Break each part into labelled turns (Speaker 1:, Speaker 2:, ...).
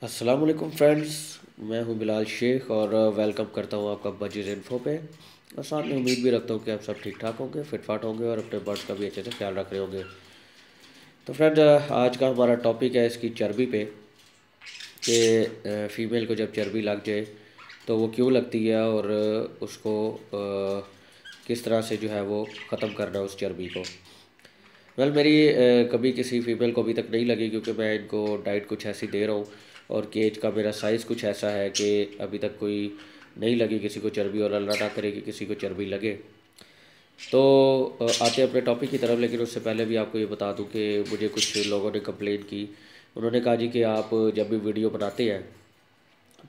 Speaker 1: अस्सलाम वालेकुम फ्रेंड्स। मैं हूं बिलाल शेख और वेलकम करता हूं आपका बजीज़ इन्फो पे। और साथ में उम्मीद भी रखता हूं कि आप सब ठीक ठाक होंगे, फिट फाट होंगे और अपने बर्ड्स का भी अच्छे से ख्याल रख रहे होंगे। तो फ्रेंड, आज का हमारा टॉपिक है इसकी चर्बी पे कि फ़ीमेल को जब चर्बी लग जाए तो वो क्यों लगती है और उसको किस तरह से जो है वो ख़त्म करना है उस चर्बी को। मेरी कभी किसी फ़ीमेल को अभी तक नहीं लगी, क्योंकि मैं इनको डाइट कुछ ऐसी दे रहा हूँ और केज का मेरा साइज़ कुछ ऐसा है कि अभी तक कोई नहीं लगी किसी को चर्बी, और अल्लाह ना करे कि किसी को चर्बी लगे। तो आते हैं अपने टॉपिक की तरफ, लेकिन उससे पहले भी आपको ये बता दूं कि मुझे कुछ लोगों ने कंप्लेन की। उन्होंने कहा जी कि आप जब भी वीडियो बनाते हैं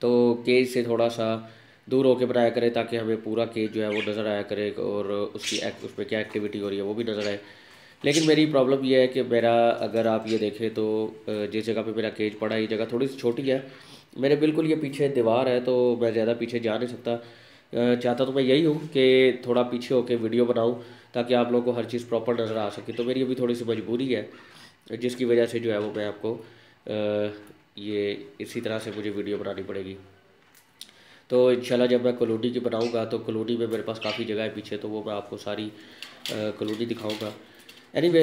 Speaker 1: तो केज से थोड़ा सा दूर होके बनाया करें, ताकि हमें पूरा केज जो है वो नज़र आया करे और उसमें क्या एक्टिविटी हो रही है वो भी नज़र आए। लेकिन मेरी प्रॉब्लम ये है कि मेरा, अगर आप ये देखें तो जिस जगह पे मेरा केज पड़ा है ये जगह थोड़ी सी छोटी है। मेरे बिल्कुल ये पीछे दीवार है, तो मैं ज़्यादा पीछे जा नहीं सकता। चाहता तो मैं यही हूँ कि थोड़ा पीछे होके वीडियो बनाऊँ, ताकि आप लोगों को हर चीज़ प्रॉपर नज़र आ सके। तो मेरी अभी थोड़ी सी मजबूरी है, जिसकी वजह से जो है वो मैं आपको ये इसी तरह से मुझे वीडियो बनानी पड़ेगी। तो इंशाल्लाह जब मैं कॉलोनी की बनाऊँगा तो कॉलोनी में मेरे पास काफ़ी जगह है पीछे, तो वो मैं आपको सारी कॉलोनी दिखाऊँगा। एनीवे,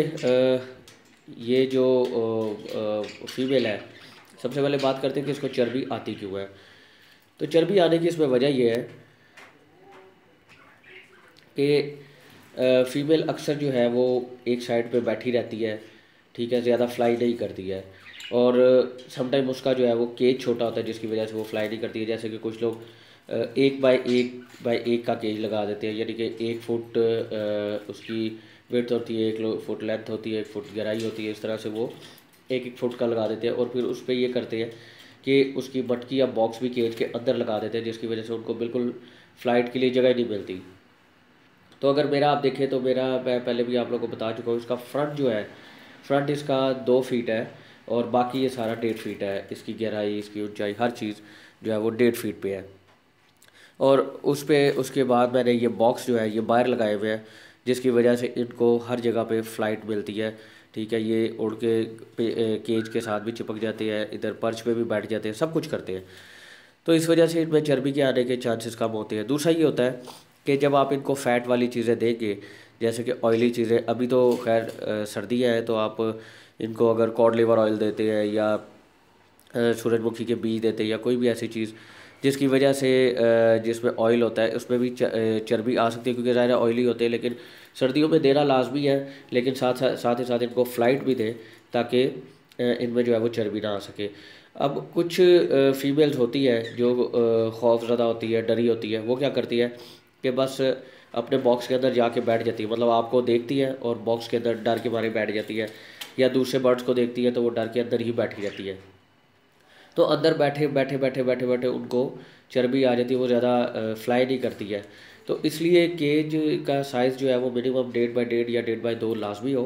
Speaker 1: ये जो फीमेल है, सबसे पहले बात करते हैं कि इसको चर्बी आती क्यों है। तो चर्बी आने की इसमें वजह ये है कि फीमेल अक्सर जो है वो एक साइड पे बैठी रहती है, ठीक है, ज़्यादा फ्लाई नहीं करती है। और समटाइम उसका जो है वो केज छोटा होता है, जिसकी वजह से वो फ्लाई नहीं करती है। जैसे कि कुछ लोग 1 बाई 1 का केज लगा देते हैं, यानी कि 1 फुट उसकी विड्थ होती है, 1 फुट लेंथ होती है, 1 फुट गहराई होती है। इस तरह से वो 1 1 फुट का लगा देते हैं और फिर उस पर ये करते हैं कि उसकी मटकी या बॉक्स भी केज के अंदर लगा देते हैं, जिसकी वजह से उनको बिल्कुल फ़्लाइट के लिए जगह नहीं मिलती। तो अगर मेरा आप देखें तो मेरा, मैं पहले भी आप लोगों को बता चुका हूँ, इसका फ्रंट जो है, फ्रंट इसका 2 फीट है और बाकी ये सारा 1.5 फीट है। इसकी गहराई, इसकी ऊंचाई, हर चीज़ जो है वो 1.5 फीट पे है। और उस पे उसके बाद मैंने ये बॉक्स जो है ये बाहर लगाए हुए हैं, जिसकी वजह से इनको हर जगह पे फ़्लाइट मिलती है। ठीक है, ये उड़ के केज के साथ भी चिपक जाते हैं, इधर पर्च पे भी बैठ जाते हैं, सब कुछ करते हैं। तो इस वजह से इनमें चर्बी के आने के चांसेस कम होते हैं। दूसरा ये होता है कि जब आप इनको फ़ैट वाली चीज़ें देंगे, जैसे कि ऑयली चीज़ें, अभी तो खैर सर्दियाँ हैं, तो आप इनको अगर कॉड लिवर ऑयल देते हैं या सूरजमुखी के बीज देते हैं या कोई भी ऐसी चीज़ जिसकी वजह से जिसमें ऑयल होता है उसमें भी चर्बी आ सकती है, क्योंकि ज़ाहिर है ऑयली होते हैं। लेकिन सर्दियों में देना लाजमी है, लेकिन साथ साथ ही साथ इनको फ़्लाइट भी दें, ताकि इनमें जो है वो चर्बी ना आ सके। अब कुछ फीमेल्स होती है जो खौफज़दा होती है, डरी होती है, वो क्या करती है कि बस अपने बॉक्स के अंदर जाके बैठ जाती है। मतलब आपको देखती है और बॉक्स के अंदर डर के मारे बैठ जाती है, या दूसरे बर्ड्स को देखती है तो वो डर के अंदर ही बैठी रहती है। तो अंदर बैठे बैठे बैठे बैठे बैठे उनको चर्बी आ जाती है, वो ज़्यादा फ्लाई नहीं करती है। तो इसलिए केज का साइज़ जो है वो मिनिमम 1.5 बाई 1.5 या 1.5 बाई 2 लाजमी हो,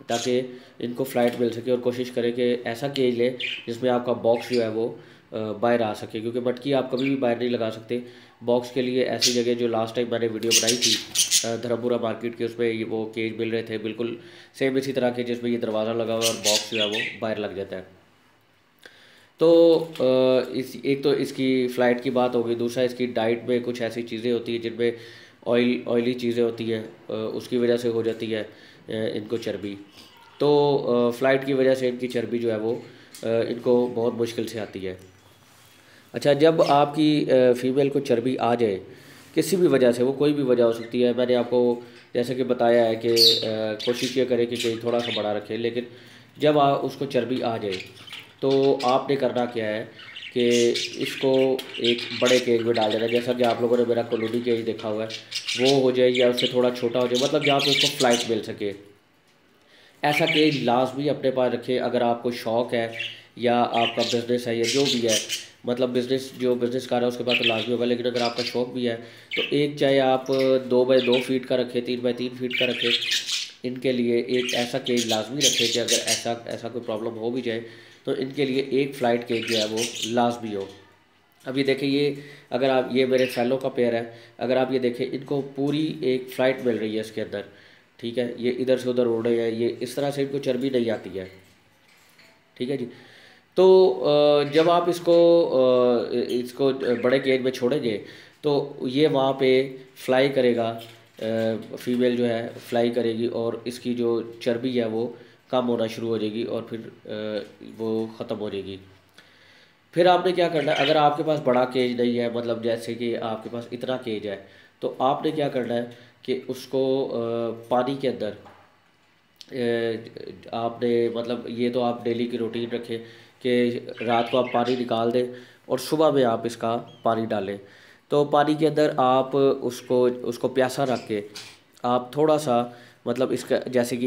Speaker 1: ताकि इनको फ़्लाइट मिल सके। और कोशिश करें कि ऐसा केज लें जिसमें आपका बॉक्स जो है वो बाहर आ सके, क्योंकि मटकी आप कभी भी बाहर नहीं लगा सकते। बॉक्स के लिए ऐसी जगह, जो लास्ट टाइम मैंने वीडियो बनाई थी धर्मपुरा मार्केट के, उसमें वो केज मिल रहे थे बिल्कुल सेम इसी तरह के, जिसमें ये दरवाज़ा लगा हुआ है और बॉक्स जो है वो बाहर लग जाता है। तो इस एक तो इसकी फ़्लाइट की बात हो गई। दूसरा, इसकी डाइट में कुछ ऐसी चीज़ें होती हैं जिनमें ऑयली चीज़ें होती हैं, उसकी वजह से हो जाती है इनको चर्बी। तो फ़्लाइट की वजह से इनकी चर्बी जो है वो इनको बहुत मुश्किल से आती है। अच्छा, जब आपकी फ़ीमेल को चर्बी आ जाए किसी भी वजह से, वो कोई भी वजह हो सकती है, मैंने आपको जैसे कि बताया है कि कोशिश ये करें कि केज थोड़ा सा बड़ा रखें। लेकिन जब उसको चर्बी आ जाए तो आपने करना क्या है कि इसको एक बड़े केज में डाल देना। जैसा कि आप लोगों ने मेरा कॉलोनी केज देखा हुआ है, वो हो जाए या उससे थोड़ा छोटा हो जाए, मतलब जहाँ पे उसको फ़्लाइट मिल सके। ऐसा केज लाजमी अपने पास रखें। अगर आपको शौक़ है या आपका बिज़नेस है या जो भी है, मतलब जो बिज़नेस कर रहा है उसके पास तो लाजमी होगा, लेकिन अगर आपका शौक़ भी है तो एक, चाहे आप 2 बाई 2 फीट का रखें, 3 बाई 3 फीट का रखें, इनके लिए एक ऐसा केज लाजमी रखें कि अगर ऐसा ऐसा कोई प्रॉब्लम हो भी जाए तो इनके लिए एक फ़्लाइट केज जो है वो लाजमी हो। अब ये देखें, ये अगर आप, ये मेरे फैलो का पेयर है, अगर आप ये देखें, इनको पूरी एक फ़्लाइट मिल रही है इसके अंदर। ठीक है, ये इधर से उधर उड़ रहे हैं, ये इस तरह से इनको चर्बी नहीं आती है। ठीक है जी। तो जब आप इसको बड़े केज में छोड़ेंगे तो ये वहाँ पे फ्लाई करेगा, फीमेल जो है फ्लाई करेगी और इसकी जो चर्बी है वो कम होना शुरू हो जाएगी और फिर वो ख़त्म हो जाएगी। फिर आपने क्या करना है, अगर आपके पास बड़ा केज नहीं है, मतलब जैसे कि आपके पास इतना केज है, तो आपने क्या करना है कि उसको पानी के अंदर आपने, मतलब ये तो आप डेली की रूटीन रखें कि रात को आप पानी निकाल दें और सुबह में आप इसका पानी डालें। तो पानी के अंदर आप उसको उसको प्यासा रख के आप थोड़ा सा, मतलब इसका जैसे कि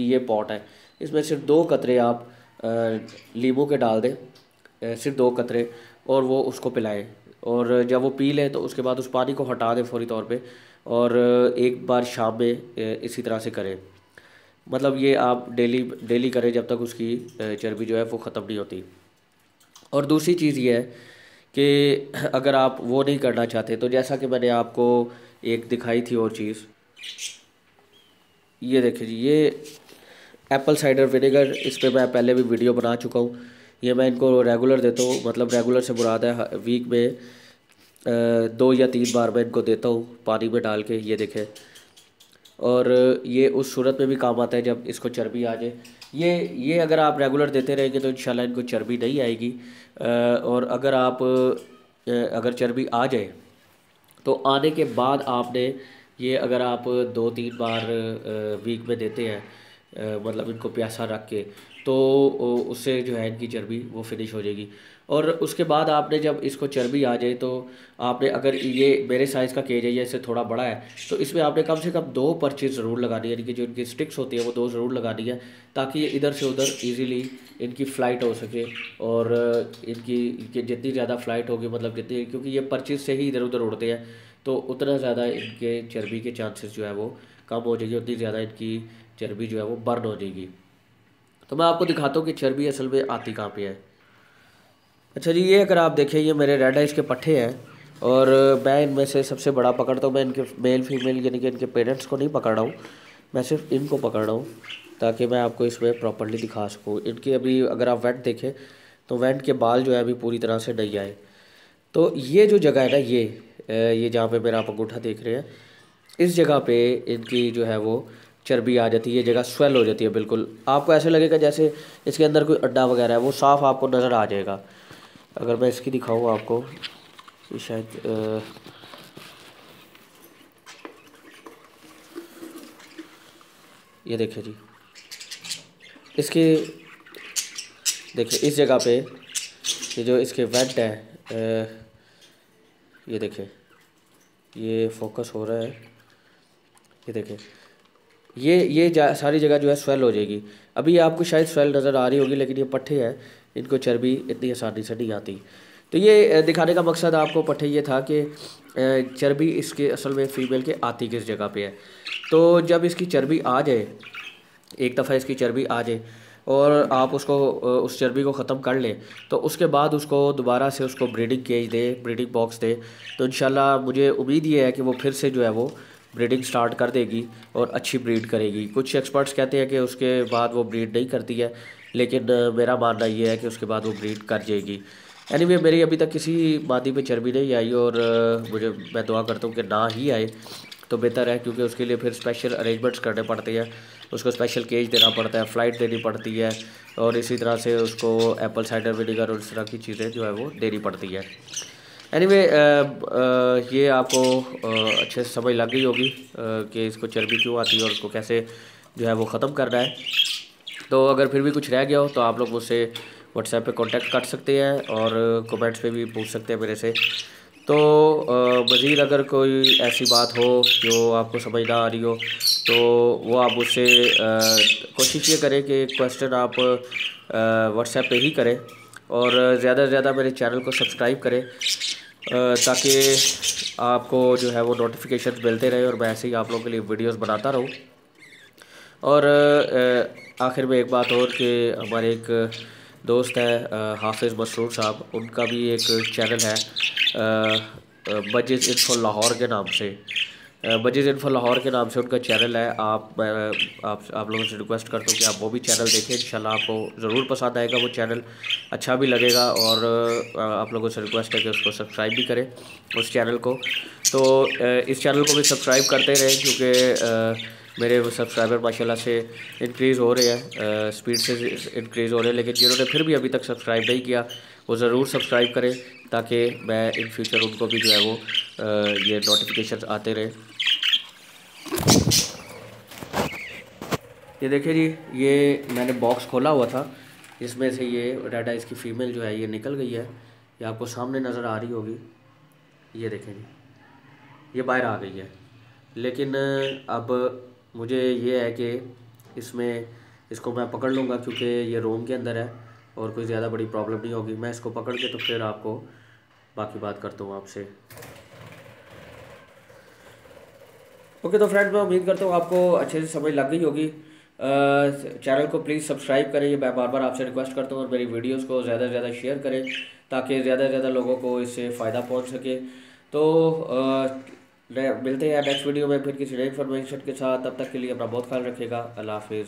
Speaker 1: ये पॉट है, इसमें सिर्फ 2 कतरे आप नींबू के डाल दें, सिर्फ 2 कतरे, और वो उसको पिलाएं। और जब वो पी ले तो उसके बाद उस पानी को हटा दें फौरी तौर पे, और एक बार शाम में इसी तरह से करें। मतलब ये आप डेली डेली करें जब तक उसकी चर्बी जो है वो ख़त्म नहीं होती। और दूसरी चीज़ ये है कि अगर आप वो नहीं करना चाहते तो जैसा कि मैंने आपको एक दिखाई थी और चीज़, ये देखिए जी, ये एप्पल साइडर विनेगर, इस पर मैं पहले भी वीडियो बना चुका हूँ। ये मैं इनको रेगुलर देता हूँ, मतलब रेगुलर से मुराद है वीक में 2 या 3 बार मैं इनको देता हूँ पानी में डाल के, ये देखें। और ये उस सूरत में भी काम आता है जब इसको चर्बी आ जाए। ये अगर आप रेगुलर देते रहेंगे तो इंशाल्लाह इनको चर्बी नहीं आएगी। और अगर चर्बी आ जाए तो आने के बाद आपने ये, अगर आप 2-3 बार वीक में देते हैं, मतलब इनको प्यासा रख के, तो उससे जो है इनकी चर्बी वो फिनिश हो जाएगी। और उसके बाद आपने जब इसको चर्बी आ जाए तो आपने, अगर ये मेरे साइज़ का केज है, ये इससे थोड़ा बड़ा है, तो इसमें आपने कम से कम 2 पर्चेज ज़रूर लगानी है, यानी कि जो इनकी स्टिक्स होती है वो 2 ज़रूर लगानी है, ताकि ये इधर से उधर ईज़िली इनकी फ़्लाइट हो सके। और इनकी जितनी ज़्यादा फ़्लाइट होगी, मतलब जितनी, क्योंकि ये पर्चेज से ही इधर उधर उड़ते हैं, तो उतना ज़्यादा इनके चर्बी के चांसेस जो है वो कम हो जाएगी, उतनी ज़्यादा इनकी चर्बी जो है वो बर्न हो जाएगी। तो मैं आपको दिखाता हूँ कि चर्बी असल में आती कहाँ पे है। अच्छा जी, ये अगर आप देखें, ये मेरे रेड आइस के पट्टे हैं, और मैं इनमें से सबसे बड़ा पकड़ता हूँ। मैं इनके मेल फीमेल यानी कि इनके पेरेंट्स को नहीं पकड़ रहा हूँ, मैं सिर्फ इनको पकड़ रहा हूँ, ताकि मैं आपको इसमें प्रॉपर्ली दिखा सकूँ। इनके अभी अगर आप वेंट देखें तो वेंट के बाल जो है अभी पूरी तरह से नहीं आए। तो ये जो जगह है ना, ये जहाँ पे मेरा आप अंगूठा देख रहे हैं, इस जगह पे इनकी जो है वो चर्बी आ जाती है, ये जगह स्वेल हो जाती है बिल्कुल। आपको ऐसे लगेगा जैसे इसके अंदर कोई अड्डा वगैरह है, वो साफ़ आपको नज़र आ जाएगा। अगर मैं इसकी दिखाऊँ आपको, ये शायद ये देखिए जी, इसके देखिए इस जगह पे ये जो इसके वेंट है, ये देखिए, ये फोकस हो रहा है, ये देखिए, ये सारी जगह जो है स्वेल हो जाएगी। अभी आपको शायद स्वेल नज़र आ रही होगी, लेकिन ये पट्टे हैं, इनको चर्बी इतनी आसानी से नहीं आती। तो ये दिखाने का मकसद आपको पट्टे ये था कि चर्बी इसके असल में फ़ीमेल के आती किस जगह पे है। तो जब इसकी चर्बी आ जाए, एक दफ़ा इसकी चर्बी आ जाए और आप उस चर्बी को ख़त्म कर लें, तो उसके बाद उसको दोबारा से उसको ब्रीडिंग केज दे, ब्रीडिंग बॉक्स दे, तो इंशाल्लाह मुझे उम्मीद ये है कि वो फिर से जो है वो ब्रीडिंग स्टार्ट कर देगी और अच्छी ब्रीड करेगी। कुछ एक्सपर्ट्स कहते हैं कि उसके बाद वो ब्रीड नहीं करती है, लेकिन मेरा मानना ये है कि उसके बाद वो ब्रीड कर जाएगी। एनीवे, मेरी अभी तक किसी मादी पे चर्बी नहीं आई, और मैं दुआ करता हूँ कि ना ही आए तो बेहतर है, क्योंकि उसके लिए फिर स्पेशल अरेंजमेंट्स करने पड़ते हैं, उसको स्पेशल केज देना पड़ता है, फ़्लाइट देनी पड़ती है, और इसी तरह से उसको एप्पल साइडर विनेगर और इस तरह की चीज़ें जो है वो देनी पड़ती है। एनीवे, ये आपको अच्छे से समझ लग गई होगी कि इसको चर्बी क्यों आती है और उसको कैसे जो है वो ख़त्म करना है। तो अगर फिर भी कुछ रह गया हो तो आप लोग मुझसे व्हाट्सएप पे कांटेक्ट कर सकते हैं, और कमेंट्स पे भी पूछ सकते हैं मेरे से। तो मज़ीद अगर कोई ऐसी बात हो जो आपको समझ ना आ रही हो, तो वो आप मुझसे कोशिश ये करें कि क्वेश्चन आप व्हाट्सएप पे ही करें, और ज़्यादा से ज़्यादा मेरे चैनल को सब्सक्राइब करें, ताकि आपको जो है वो नोटिफिकेशन मिलते रहे और मैं ऐसे ही आप लोगों के लिए वीडियोस बनाता रहूं। और आखिर में एक बात और कि हमारे एक दोस्त है हाफिज़ मसरूर साहब, उनका भी एक चैनल है मस्जिद इन्फो लाहौर के नाम से। बजीज़ इन्फो लाहौर के नाम से उनका चैनल है। आप लोगों से रिक्वेस्ट करता हूँ कि आप वो भी चैनल देखें, इंशाल्लाह आपको ज़रूर पसंद आएगा, वो चैनल अच्छा भी लगेगा। और आप लोगों से रिक्वेस्ट है कि उसको सब्सक्राइब भी करें उस चैनल को। तो इस चैनल को भी सब्सक्राइब करते रहें, क्योंकि मेरे सब्सक्राइबर माशाल्लाह से इंक्रीज़ हो रहे हैं, स्पीड से इंक्रीज़ हो रहे हैं। लेकिन जिन्होंने फिर भी अभी तक सब्सक्राइब नहीं किया वो ज़रूर सब्सक्राइब करें, ताकि मैं इन फ्यूचर उनको भी जो है वो ये नोटिफिकेशन आते रहे। ये देखिए जी, ये मैंने बॉक्स खोला हुआ था, इसमें से ये रेड आइज़ की फ़ीमेल जो है ये निकल गई है। ये आपको सामने नज़र आ रही होगी, ये देखें जी, ये बाहर आ गई है। लेकिन अब मुझे ये है कि इसमें इसको मैं पकड़ लूँगा, क्योंकि ये रूम के अंदर है और कोई ज़्यादा बड़ी प्रॉब्लम नहीं होगी। मैं इसको पकड़ के तो फिर आपको बाकी बात करता हूँ आपसे। ओके, तो फ्रेंड मैं उम्मीद करता हूँ आपको अच्छे से समझ लग गई होगी। चैनल को प्लीज़ सब्सक्राइब करें, ये मैं बार बार आपसे रिक्वेस्ट करता हूँ, और मेरी वीडियोस को ज़्यादा से ज़्यादा शेयर करें, ताकि ज़्यादा से ज़्यादा लोगों को इससे फ़ायदा पहुँच सके। तो मिलते हैं नेक्स्ट वीडियो में फिर किसी नई इन्फॉर्मेशन के साथ। तब तक के लिए अपना बहुत ख्याल रखिएगा। अल्लाह हाफिज़।